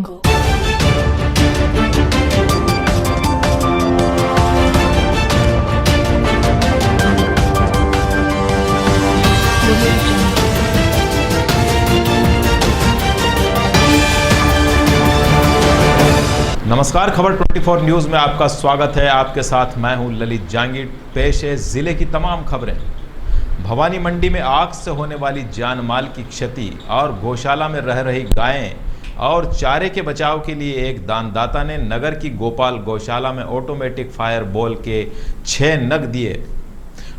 नमस्कार, खबर 24 न्यूज़ में आपका स्वागत है। आपके साथ मैं हूं ललित जांगीर। पेश है जिले की तमाम खबरें। भवानी मंडी में आग से होने वाली जान माल की क्षति और गौशाला में रह रही गायें और चारे के बचाव के लिए एक दानदाता ने नगर की गोपाल गौशाला में ऑटोमेटिक फायर बॉल के 6 नग दिए।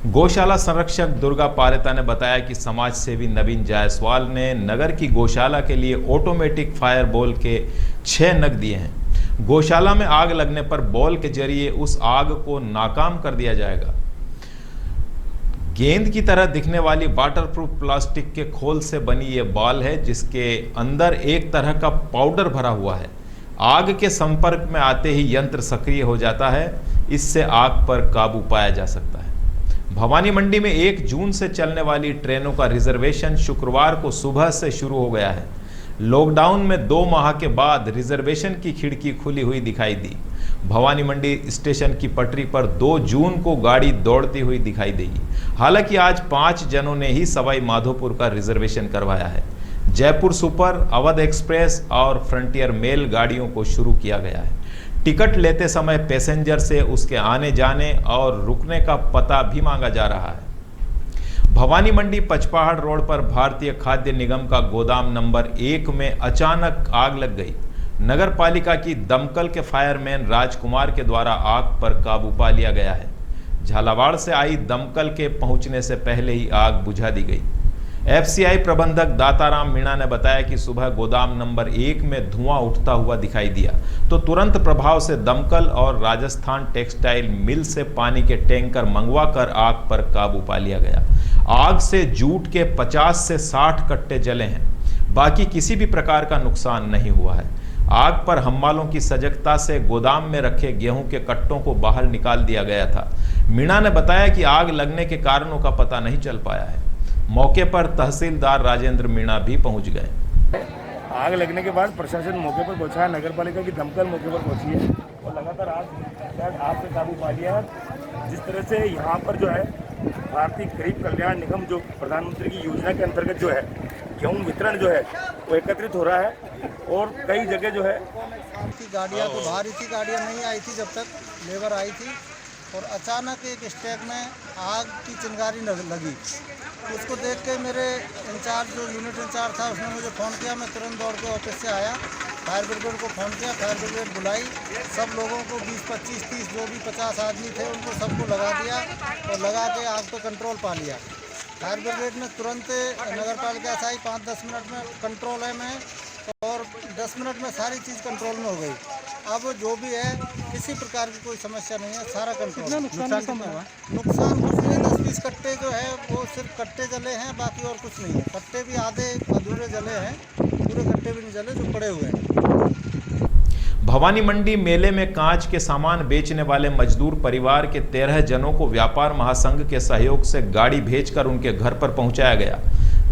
गौशाला संरक्षक दुर्गा पारेता ने बताया कि समाज सेवी नवीन जायसवाल ने नगर की गौशाला के लिए ऑटोमेटिक फायर बॉल के 6 नग दिए हैं। गौशाला में आग लगने पर बॉल के जरिए उस आग को नाकाम कर दिया जाएगा। गेंद की तरह दिखने वाली वाटरप्रूफ प्लास्टिक के खोल से बनी ये बॉल है, जिसके अंदर एक तरह का पाउडर भरा हुआ है। आग के संपर्क में आते ही यंत्र सक्रिय हो जाता है। इससे आग पर काबू पाया जा सकता है। भवानी मंडी में 1 जून से चलने वाली ट्रेनों का रिजर्वेशन शुक्रवार को सुबह से शुरू हो गया है। लॉकडाउन में 2 माह के बाद रिजर्वेशन की खिड़की खुली हुई दिखाई दी। भवानी मंडी स्टेशन की पटरी पर 2 जून को गाड़ी दौड़ती हुई दिखाई देगी। हालांकि आज 5 जनों ने ही सवाई माधोपुर का रिजर्वेशन करवाया है। जयपुर सुपर, अवध एक्सप्रेस और फ्रंटियर मेल गाड़ियों को शुरू किया गया है। टिकट लेते समय पैसेंजर से उसके आने जाने और रुकने का पता भी मांगा जा रहा है। भवानी मंडी पचपहाड़ रोड पर भारतीय खाद्य निगम का गोदाम नंबर 1 में अचानक आग लग गई। नगर पालिका की दमकल के फायरमैन राजकुमार के द्वारा आग पर काबू पा लिया गया है। झालावाड़ से आई दमकल के पहुंचने से पहले ही आग बुझा दी गई। एफसीआई प्रबंधक दाताराम मीणा ने बताया कि सुबह गोदाम नंबर 1 में धुआं उठता हुआ दिखाई दिया तो तुरंत प्रभाव से दमकल और राजस्थान टेक्सटाइल मिल से पानी के टैंकर मंगवाकर आग पर काबू पा लिया गया। आग से जूट के 50 से 60 कट्टे जले हैं। बाकी किसी भी प्रकार का नुकसान नहीं हुआ है। आग पर हमवालों की सजगता से गोदाम में रखे गेहूं के कट्टों को बाहर निकाल दिया गया था। मीणा ने बताया कि आग लगने के कारणों का पता नहीं चल पाया है। मौके पर तहसीलदार राजेंद्र मीणा भी पहुंच गए। आग लगने के बाद प्रशासन मौके पर पहुंचा है। नगर पालिका की दमकल मौके पर पहुंची है और लगातार आग पे काबू पा लिया है। जिस तरह से यहाँ पर जो है भारतीय गरीब कल्याण निगम जो प्रधानमंत्री की योजना के अंतर्गत जो है गेहूं वितरण जो है वो एकत्रित हो रहा है और कई जगह जो है गाड़ियाँ तो बाहर ही थी, गाड़ियाँ नहीं आई थी जब तक लेबर आई थी और अचानक एक स्टैक में आग की चिंगारी लगी। उसको देख के मेरे इंचार्ज जो यूनिट इंचार्ज था उसने मुझे फ़ोन किया। मैं तुरंत दौड़ के ऑफिस से आया, फायर ब्रिगेड को फ़ोन किया, फायर ब्रिगेड बुलाई। सब लोगों को 20, 25, 30 जो भी 50 आदमी थे उनको सबको लगा दिया और लगा के आग पे कंट्रोल पा लिया। फायर ब्रिगेड ने तुरंत नगर पालिका से आई। 5-10 मिनट में कंट्रोल है में और 10 मिनट में सारी चीज़ कंट्रोल में हो गई। अब जो भी है किसी प्रकार की कोई समस्या नहीं है, सारा कंट्रोल। नुकसान कुछ नहीं, 10-20 कट्टे जो है वो सिर्फ कट्टे जले हैं, बाकी और कुछ नहीं है। कट्टे भी आधे अधूरे जले हैं, पूरे कट्टे भी नहीं जले जो पड़े हुए हैं। भवानी मंडी मेले में कांच के सामान बेचने वाले मजदूर परिवार के 13 जनों को व्यापार महासंघ के सहयोग से गाड़ी भेजकर उनके घर पर पहुंचाया गया।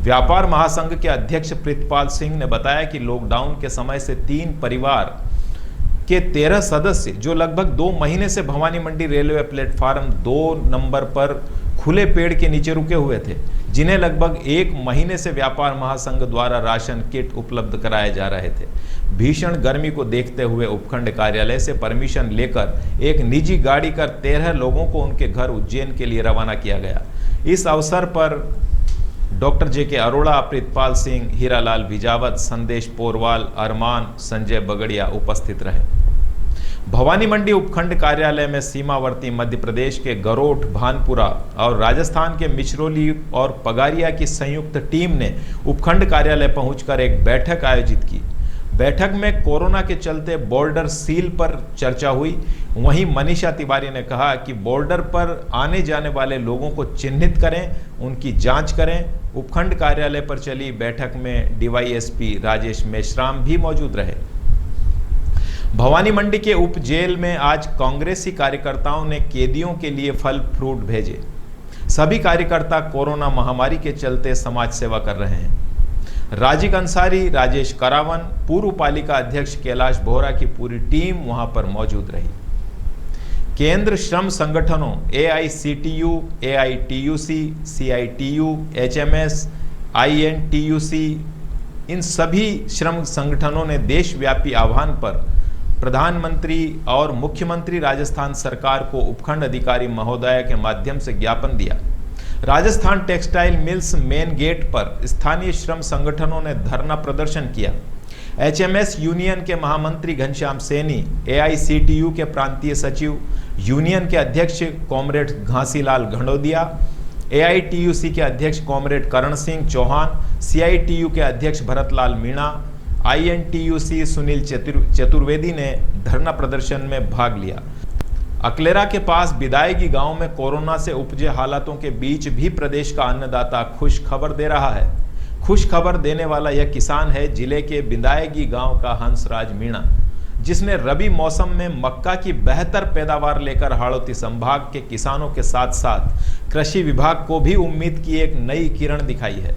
व्यापार महासंघ के अध्यक्ष प्रीतपाल सिंह ने बताया कि लॉकडाउन के समय से 3 परिवार के 13 सदस्य जो लगभग 2 महीने से भवानी मंडी रेलवे प्लेटफार्म 2 नंबर पर खुले पेड़ के नीचे रुके हुए थे, जिन्हें लगभग 1 महीने से व्यापार महासंघ द्वारा राशन किट उपलब्ध कराए जा रहे थे। भीषण गर्मी को देखते हुए उपखंड कार्यालय से परमिशन लेकर एक निजी गाड़ी कर 13 लोगों को उनके घर उज्जैन के लिए रवाना किया गया। इस अवसर पर डॉक्टर जेके अरोड़ा, प्रीतपाल सिंह, हीरालाल भिजावत, संदेश पोरवाल, अरमान, संजय बगड़िया उपस्थित रहे। भवानी मंडी उपखंड कार्यालय में सीमावर्ती मध्य प्रदेश के गरोठ, भानपुरा और राजस्थान के मिचरौली और पगारिया की संयुक्त टीम ने उपखंड कार्यालय पहुंचकर एक बैठक आयोजित की। बैठक में कोरोना के चलते बॉर्डर सील पर चर्चा हुई। वहीं मनीषा तिवारी ने कहा कि बॉर्डर पर आने जाने वाले लोगों को चिन्हित करें, उनकी जांच करें। उपखंड कार्यालय पर चली बैठक में डीवाईएसपी राजेश मेश्राम भी मौजूद रहे। भवानी मंडी के उप जेल में आज कांग्रेसी कार्यकर्ताओं ने कैदियों के लिए फल फ्रूट भेजे। सभी कार्यकर्ता कोरोना महामारी के चलते समाज सेवा कर रहे हैं। राजिक अंसारी, राजेश करावन, पूर्व पालिका अध्यक्ष कैलाश बोहरा की पूरी टीम वहां पर मौजूद रही। केंद्र श्रम संगठनों AICTU, AITUC, CITU, HMS, INTUC, इन सभी श्रम संगठनों ने देशव्यापी आह्वान पर प्रधानमंत्री और मुख्यमंत्री राजस्थान सरकार को उपखंड अधिकारी महोदय के माध्यम से ज्ञापन दिया। Rajasthan Textile Mills main gate पर स्थानीय श्रम संगठनों ने धरना प्रदर्शन किया। HMS यूनियन के महामंत्री घनश्याम सैनी, AICTU के प्रांतीय सचिव, यूनियन के अध्यक्ष कॉमरेड घासीलाल घंडोदिया, AITUC के अध्यक्ष कॉमरेड करण सिंह चौहान, CITU के अध्यक्ष भरतलाल मीणा, INTUC सुनील चतुर्वेदी ने धरना प्रदर्शन में भाग लिया। अकलेरा के पास बिदायगी गांव में कोरोना से उपजे हालातों के बीच भी प्रदेश का अन्नदाता खुश खबर दे रहा है। खुश खबर देने वाला यह किसान है जिले के बिदायगी गांव का हंसराज मीणा, जिसने रबी मौसम में मक्का की बेहतर पैदावार लेकर हाड़ौती संभाग के किसानों के साथ साथ कृषि विभाग को भी उम्मीद की एक नई किरण दिखाई है।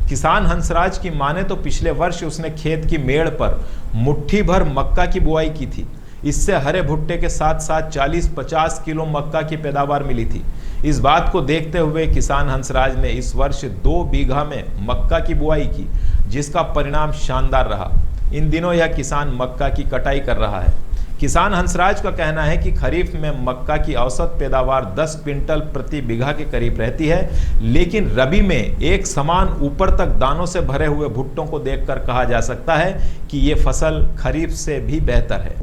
किसान हंसराज की माने तो पिछले वर्ष उसने खेत की मेड़ पर मुट्ठी भर मक्का की बुआई की थी। इससे हरे भुट्टे के साथ साथ 40-50 किलो मक्का की पैदावार मिली थी। इस बात को देखते हुए किसान हंसराज ने इस वर्ष 2 बीघा में मक्का की बुआई की, जिसका परिणाम शानदार रहा। इन दिनों यह किसान मक्का की कटाई कर रहा है। किसान हंसराज का कहना है कि खरीफ में मक्का की औसत पैदावार 10 क्विंटल प्रति बीघा के करीब रहती है, लेकिन रबी में एक समान ऊपर तक दानों से भरे हुए भुट्टों को देखकर कहा जा सकता है कि ये फसल खरीफ से भी बेहतर है।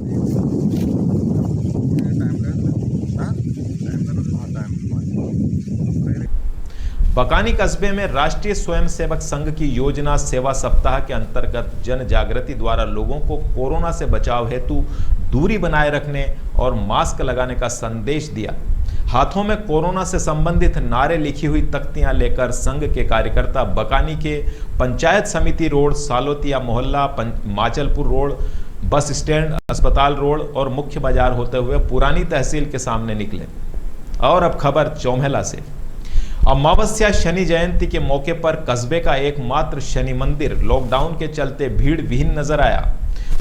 बकानी कस्बे में राष्ट्रीय स्वयंसेवक संघ की योजना सेवा सप्ताह के अंतर्गत जन जागृति द्वारा लोगों को कोरोना से बचाव हेतु दूरी बनाए रखने और मास्क लगाने का संदेश दिया। हाथों में कोरोना से संबंधित नारे लिखी हुई तख्तियां लेकर संघ के कार्यकर्ता बकानी के पंचायत समिति रोड, सालोतिया मोहल्ला, माचलपुर रोड, बस स्टैंड, अस्पताल रोड और मुख्य बाजार होते हुए पुरानी तहसील के सामने निकले। और अब खबर चौमेला से। अमावस्या शनि जयंती के मौके पर कस्बे का एकमात्र शनि मंदिर लॉकडाउन के चलते भीड़ विहीन नजर आया।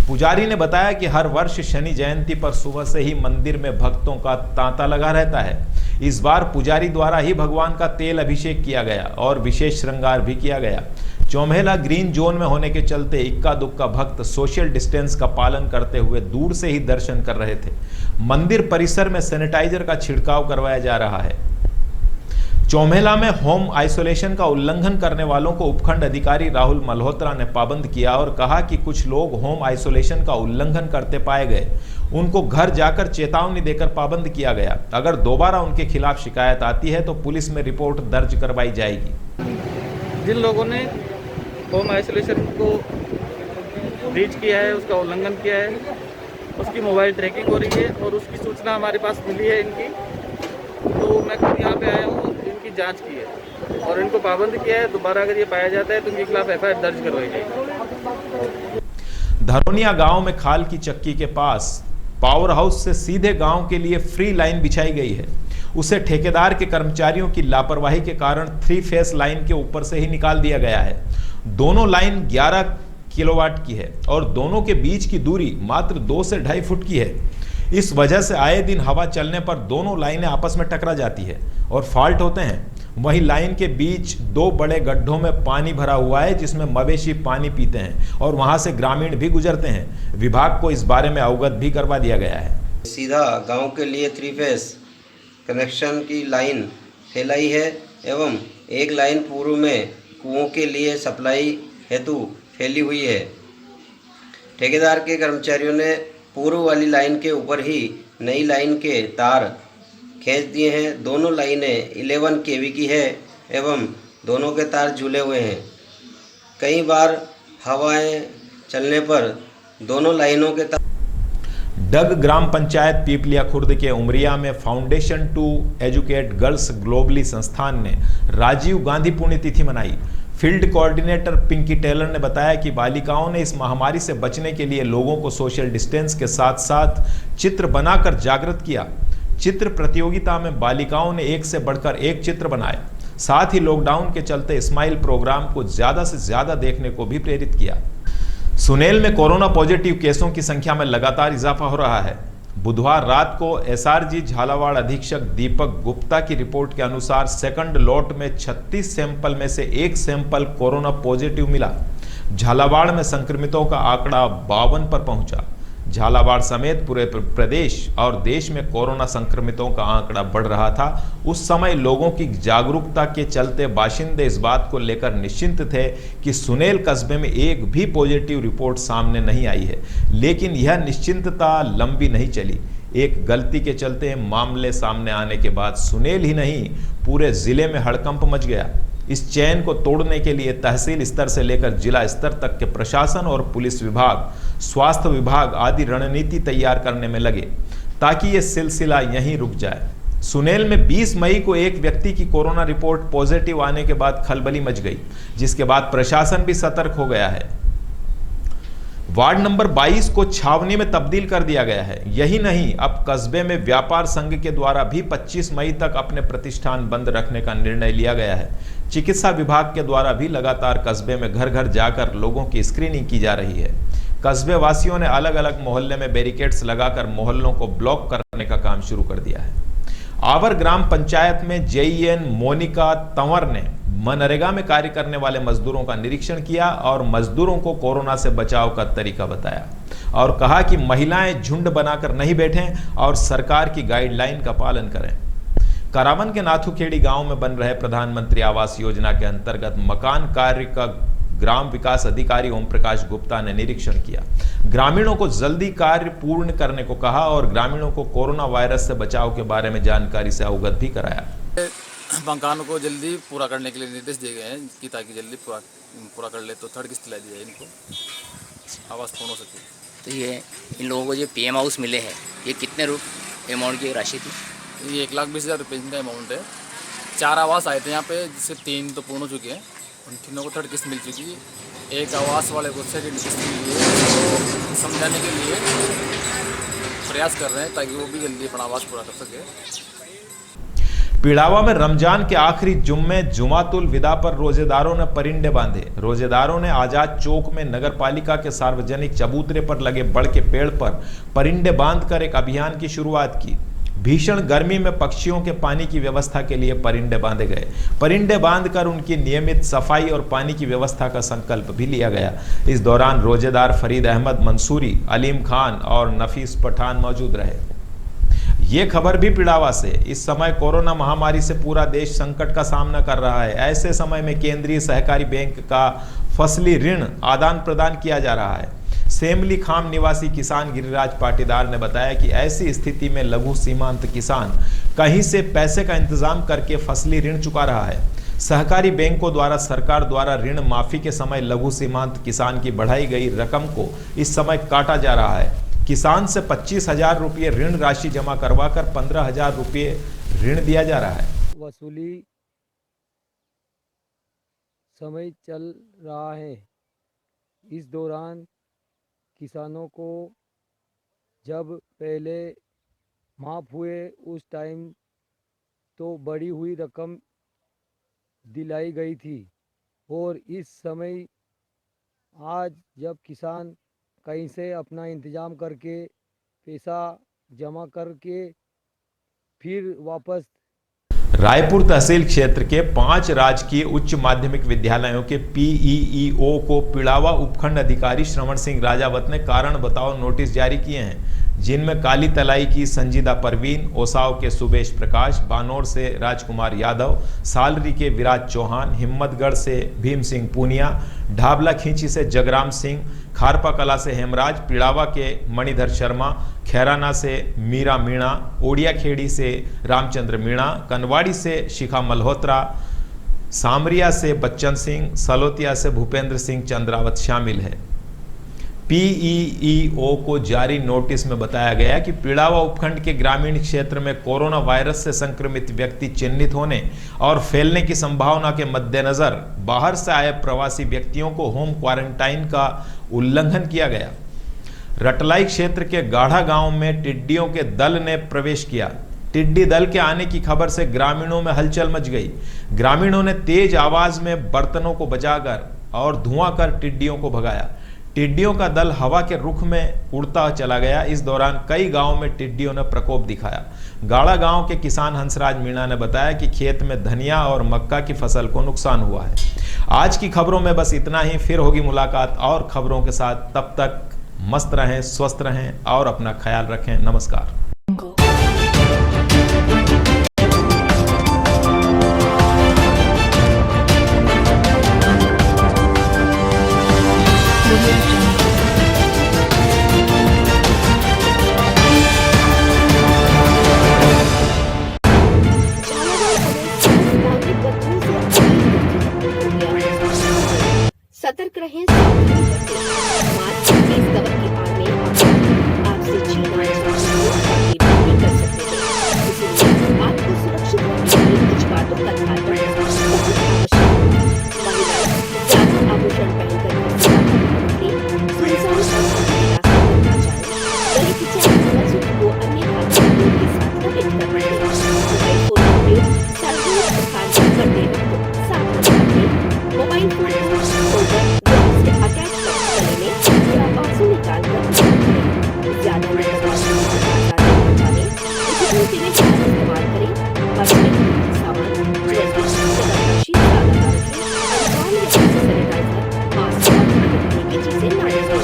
पुजारी ने बताया कि हर वर्ष शनि जयंती पर सुबह से ही मंदिर में भक्तों का तांता लगा रहता है। इस बार पुजारी द्वारा ही भगवान का तेल अभिषेक किया गया और विशेष श्रृंगार भी किया गया। चौमेला ग्रीन जोन में होने के चलते इक्का दुक्का भक्त सोशल डिस्टेंस का पालन करते हुए दूर से ही दर्शन कर रहे थे। मंदिर परिसर में सैनिटाइजर का छिड़काव करवाया जा रहा है। चौमेला में होम आइसोलेशन का उल्लंघन करने वालों को उपखंड अधिकारी राहुल मल्होत्रा ने पाबंद किया और कहा कि कुछ लोग होम आइसोलेशन का उल्लंघन करते पाए गए, उनको घर जाकर चेतावनी देकर पाबंद किया गया। अगर दोबारा उनके खिलाफ शिकायत आती है तो पुलिस में रिपोर्ट दर्ज करवाई जाएगी। जिन लोगों ने होम आइसोलेशन को ब्रीच किया है, उसका उल्लंघन किया है, उसकी मोबाइल ट्रैकिंग हो रही है और उसकी सूचना हमारे पास मिली है इनकी, तो मैं खुद यहाँ पे आया हूँ, इनकी जांच की है और इनको पाबंद किया है। दोबारा अगर ये पाया जाता है तो इनके खिलाफ FIR दर्ज करवाई जाएगी। धरोनिया गांव में खाल की चक्की के पास पावर हाउस से सीधे गांव के लिए फ्री लाइन बिछाई गई है। उसे ठेकेदार के कर्मचारियों की लापरवाही के कारण 3 फेस लाइन के ऊपर से ही निकाल दिया गया है। दोनों लाइन 11 किलोवाट की है और दोनों के बीच की दूरी मात्र 2 से 2.5 फुट की है। इस वजह से आए दिन हवा चलने पर दोनों लाइनें आपस में टकरा जाती है और फॉल्ट होते हैं। वहीं लाइन के बीच 2 बड़े गड्ढों में पानी भरा हुआ है, जिसमें मवेशी पानी पीते हैं और वहां से ग्रामीण भी गुजरते हैं। विभाग को इस बारे में अवगत भी करवा दिया गया है। सीधा गांव के लिए 3 फेस कनेक्शन की लाइन फैलाई है एवं एक लाइन पूर्व में कुओं के लिए सप्लाई हेतु फैली हुई है। ठेकेदार के कर्मचारियों ने पूर्व वाली लाइन के ऊपर ही नई लाइन के तार खींच दिए हैं। दोनों लाइनें 11 kV की है एवं दोनों के तार झूले हुए हैं। कई बार हवाएं चलने पर दोनों लाइनों के तार। डग ग्राम पंचायत पीपलिया खुर्द के उमरिया में Foundation to Educate Girls Globally संस्थान ने राजीव गांधी पुण्यतिथि मनाई। फील्ड कोऑर्डिनेटर पिंकी टेलर ने बताया कि बालिकाओं ने इस महामारी से बचने के लिए लोगों को सोशल डिस्टेंस के साथ साथ चित्र बनाकर जागृत किया। चित्र प्रतियोगिता में बालिकाओं ने एक से बढ़कर एक चित्र बनाए। साथ ही लॉकडाउन के चलते स्माइल प्रोग्राम को ज्यादा से ज्यादा देखने को भी प्रेरित किया। सुनेल में कोरोना पॉजिटिव केसों की संख्या में लगातार इजाफा हो रहा है। बुधवार रात को एसआरजी झालावाड़ अधीक्षक दीपक गुप्ता की रिपोर्ट के अनुसार सेकंड लॉट में 36 सैंपल में से 1 सैंपल कोरोना पॉजिटिव मिला। झालावाड़ में संक्रमितों का आंकड़ा 52 पर पहुंचा। झालावाड़ समेत पूरे प्रदेश और देश में कोरोना संक्रमितों का आंकड़ा बढ़ रहा था। उस समय लोगों की जागरूकता के चलते बाशिंदे इस बात को लेकर निश्चिंत थे कि सुनेल कस्बे में एक भी पॉजिटिव रिपोर्ट सामने नहीं आई है, लेकिन यह निश्चिंतता लंबी नहीं चली। एक गलती के चलते मामले सामने आने के बाद सुनेल ही नहीं पूरे जिले में हड़कंप मच गया। इस चैन को तोड़ने के लिए तहसील स्तर से लेकर जिला स्तर तक के प्रशासन और पुलिस विभाग, स्वास्थ्य विभाग आदि रणनीति तैयार करने में लगे ताकि ये सिलसिला यहीं रुक जाए। सुनेल में 20 मई को एक व्यक्ति की कोरोना रिपोर्ट पॉजिटिव आने के बाद खलबली मच गई, जिसके बाद प्रशासन भी सतर्क हो गया है। वार्ड नंबर 22 को छावनी में तब्दील कर दिया गया है। यही नहीं, अब कस्बे में व्यापार संघ के द्वारा भी 25 मई तक अपने प्रतिष्ठान बंद रखने का निर्णय लिया गया है। चिकित्सा विभाग के द्वारा भी लगातार कस्बे में घर घर जाकर लोगों की स्क्रीनिंग की जा रही है। कस्बे वासियों ने अलग अलग मोहल्ले में बैरिकेड्स लगाकर मोहल्लों को ब्लॉक करने का काम शुरू कर दिया है। आवर ग्राम पंचायत में जेईएन मोनिका तंवर ने मनरेगा में कार्य करने वाले मजदूरों का निरीक्षण किया और मजदूरों को कोरोना से बचाव का तरीका बताया और कहा कि महिलाएं झुंड बनाकर नहीं बैठें और सरकार की गाइडलाइन का पालन करें। करावन के नाथुखेड़ी गांव में बन रहे प्रधानमंत्री आवास योजना के अंतर्गत मकान कार्य का ग्राम विकास अधिकारी ओम प्रकाश गुप्ता ने निरीक्षण किया। ग्रामीणों को जल्दी कार्य पूर्ण करने को कहा और ग्रामीणों को कोरोना वायरस से बचाव के बारे में जानकारी से अवगत भी कराया। मकान को जल्दी पूरा करने के लिए निर्देश दिए गए हैं कि ताकि जल्दी पूरा कर ले तो थर्ड किस्त दिलाई दी जाए, इनको आवास पूर्ण हो सके। तो ये इन लोगों को जो पीएम हाउस मिले हैं, ये कितने अमाउंट की राशि थी? ये 1,20,000 रुपये का अमाउंट है। 4 आवास आए थे यहाँ पे, जिससे 3 तो पूर्ण हो चुके हैं, उन तीनों को थर्ड किस्त मिल चुकी है। एक आवास वाले को सेकंड किस्त मिली है। समझाने के लिए प्रयास कर रहे हैं ताकि वो भी जल्दी अपना आवास पूरा कर सके। पिड़ावा में रमजान के आखिरी जुम्मे जुमातुल विदा पर रोजेदारों ने परिंदे बांधे। रोजेदारों ने आजाद चौक में नगरपालिका के सार्वजनिक चबूतरे पर लगे बड़ के पेड़ पर परिंदे बांधकर एक अभियान की शुरुआत की। भीषण गर्मी में पक्षियों के पानी की व्यवस्था के लिए परिंदे बांधे गए। परिंदे बांधकर उनकी नियमित सफाई और पानी की व्यवस्था का संकल्प भी लिया गया। इस दौरान रोजेदार फरीद अहमद मंसूरी, अलीम खान और नफीस पठान मौजूद रहे। ये खबर भी पिड़ावा से। इस समय कोरोना महामारी से पूरा देश संकट का सामना कर रहा है। ऐसे समय में केंद्रीय सहकारी बैंक का फसली ऋण आदान प्रदान किया जा रहा है। सेमली खाम निवासी किसान गिरिराज पाटीदार ने बताया कि ऐसी स्थिति में लघु सीमांत किसान कहीं से पैसे का इंतजाम करके फसली ऋण चुका रहा है। सहकारी बैंकों द्वारा सरकार द्वारा ऋण माफी के समय लघु सीमांत किसान की बढ़ाई गई रकम को इस समय काटा जा रहा है। किसान से 25,000 रुपये ऋण राशि जमा करवाकर 15,000 रुपये ऋण दिया जा रहा है। वसूली समय चल रहा है। इस दौरान किसानों को जब पहले माफ हुए उस टाइम तो बढ़ी हुई रकम दिलाई गई थी और इस समय आज जब किसान कहीं से अपना इंतज़ाम करके पैसा जमा करके फिर वापस रायपुर तहसील क्षेत्र के 5 राजकीय उच्च माध्यमिक विद्यालयों के पीईईओ को पिड़ावा उपखंड अधिकारी श्रवण सिंह राजावत ने कारण बताओ नोटिस जारी किए हैं, जिनमें काली तलाई की संजीदा परवीन, ओसाव के सुबेश प्रकाश, बानोर से राजकुमार यादव, सालरी के विराज चौहान, हिम्मतगढ़ से भीम सिंह पूनिया, ढाबला खींची से जगराम सिंह, खारपा कला से हेमराज, पिड़ावा के मणिधर शर्मा, खैराना से मीरा मीणा, ओडिया खेड़ी से रामचंद्र मीणा, कनवाड़ी से शिखा मल्होत्रा, सामरिया से बच्चन सिंह, सलोतिया से भूपेंद्र सिंह चंद्रावत शामिल है। पीईईओ को जारी नोटिस में बताया गया कि पिड़ावा उपखंड के ग्रामीण क्षेत्र में कोरोना वायरस से संक्रमित व्यक्ति चिन्हित होने और फैलने की संभावना के मद्देनजर बाहर से आए प्रवासी व्यक्तियों को होम क्वारंटाइन का उल्लंघन किया गया। रटलाई क्षेत्र के गाढ़ा गांव में टिड्डियों के दल ने प्रवेश किया। टिड्डी दल के आने की खबर से ग्रामीणों में हलचल मच गई। ग्रामीणों ने तेज आवाज में बर्तनों को बजाकर और धुआं कर टिड्डियों को भगाया। टिड्डियों का दल हवा के रुख में उड़ता चला गया। इस दौरान कई गांवों में टिड्डियों ने प्रकोप दिखाया। गाड़ा गांव के किसान हंसराज मीणा ने बताया कि खेत में धनिया और मक्का की फसल को नुकसान हुआ है। आज की खबरों में बस इतना ही। फिर होगी मुलाकात और खबरों के साथ। तब तक मस्त रहें, स्वस्थ रहें और अपना ख्याल रखें। नमस्कार। सतर्क रहें, सावधानी बरतें। मास्क फेस कवर की आड़ में आपसे छीना नहीं कर सकते हैं, इसलिए आपको सुरक्षित रखने के लिए कुछ बातों का ध्यान रखना बहुत आवश्यक है। महिलाएं ज्यादा आभूषण पहनकर सुनसान रास्ते पर ना जाएं। गले की चैन मंगलसूत्र को अन्य धातु के साथ लपेट कर रखें। मोबाइल फोन का उपयोग सार्वजनिक स्थान पर करते वक्त सावधानी रखें। मोबाइल फोन को होल्डर से अटैच कर गले में या बाजू निकाल कर ज्यादा इस्तेमाल करें। बचने सामान ज्वेलरी ज्यादा रखें। अनजान व्यक्ति से सैनिटाइजर मास्क रखने की चीजें न रखें।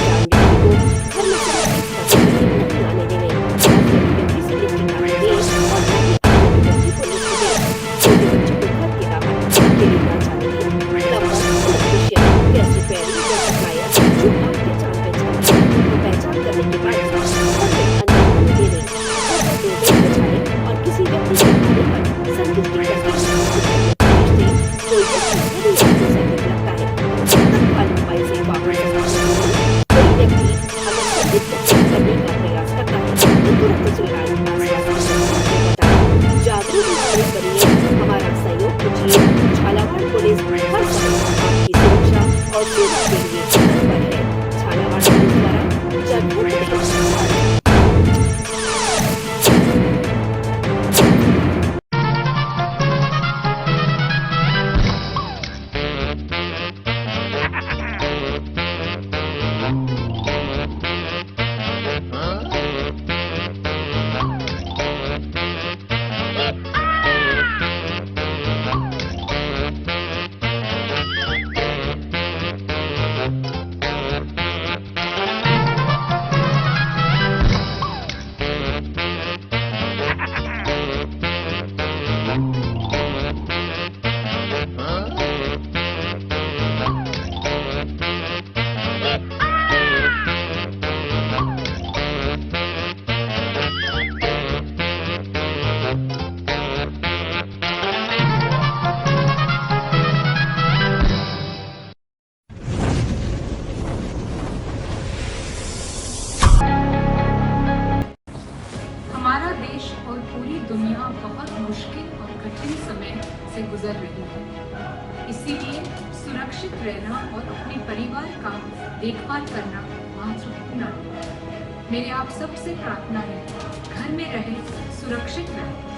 अनजान व्यक्ति को घर में सैनिटाइज करने के लिए नहीं आने देने। व्यक्ति से लिफ्ट न दें और न ही अन्य व्यक्ति को लिफ्ट दें। छोटे बच्चों को घर के बाहर अकेले न जाने दें। गैस रिपेयरिंग या सप्लायर जो आपके जान पहचान को पहचान करने के बाद अंदर दे दें। बचाएं और किसी व्यक्ति के आने पर संतुष्टि करके कोई व्यक्ति यदि आपको संदिग्ध लगता है तत्काल वाले उपाय से बाहर कोई व्यक्ति अगर संदिग्ध करने का प्रयास करता है तो तुरंत चिल्लाएं, बताएं। जागरूक नागरिक बनिए, हमारा सहयोग कीजिए। झालावाड़ पुलिस हर समय आपकी सुरक्षा और सेवा के लिए तत्पर है। झालावाड़ पुलिस द्वारा जनहित में दुनिया बहुत मुश्किल और कठिन समय से गुजर रही है। इसीलिए सुरक्षित रहना और अपने परिवार का देखभाल करना महत्वपूर्ण है। मेरे आप सबसे प्रार्थना है, घर में रहें, सुरक्षित रहें।